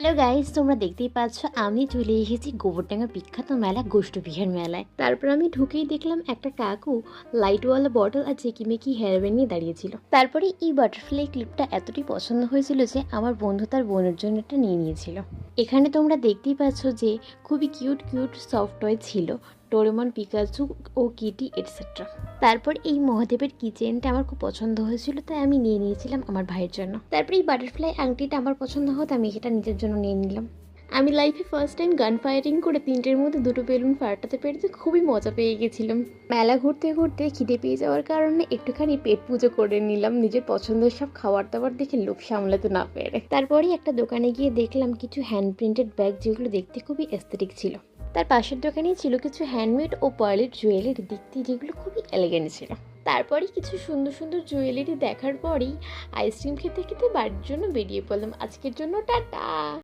Hello guys, তোমরা দেখতেই পাচ্ছ আমি চলে এসেছি গোবরডাঙ্গার বিখ্যাত মেলা গোষ্ঠবিহার মেলায়। তারপর আমি ঢুকেই দেখলাম একটা কাকু লাইটওয়ালা বটল আর চেকিমেকি হেয়ারব্যান্ড নিয়ে দাঁড়িয়েছিল। তারপরে এই বাটারফ্লাই ক্লিপটা এতটাই পছন্দ হয়েছিল যে আমার বন্ধু তার বোনের জন্য এটা নিয়ে নিয়েছিল। এখানে তোমরা দেখতেই পাচ্ছ যে খুবই কিউট কিউট সফট টয় ছিল, ডোরেমন, পিকাচু ও কিটি এটসেট্রা। তারপর এই মহাদেবের কিচেনটা আমার খুব পছন্দ হয়েছিল, তাই আমি নিয়ে নিয়েছিলাম আমার ভাইয়ের জন্য। তারপর এই বাটারফ্লাই আংটিটা আমার পছন্দ হতো, আমি সেটা নিজের জন্য নিয়ে নিলাম। আমি লাইফে ফার্স্ট টাইম গান ফায়ারিং করে 3টের মধ্যে 2টো বেলুন ফাটাতে পেরেছি, খুবই মজা পেয়ে গেছিলাম। মেলা ঘুরতে ঘুরতে খিদে পেয়ে যাওয়ার কারণে একটুখানি পেট পুজো করে নিলাম, নিজের পছন্দের সব খাবার দাবার দেখে লোভ সামলাতে না পেরে। তারপরেই একটা দোকানে গিয়ে দেখলাম কিছু হ্যান্ড প্রিন্টেড ব্যাগ, যেগুলো দেখতে খুবই এস্থেটিক ছিল। তার পাশের দোকানেই ছিল কিছু হ্যান্ডমেড ও পার্লের জুয়েলারি, দেখতে যেগুলো খুবই এলিগেন্ট ছিল। তারপরে কিছু সুন্দর সুন্দর জুয়েলারি দেখার পরেই আইসক্রিম খেতে খেতে বাড়ির জন্য বেরিয়ে পড়লাম। আজকের জন্য টাটা।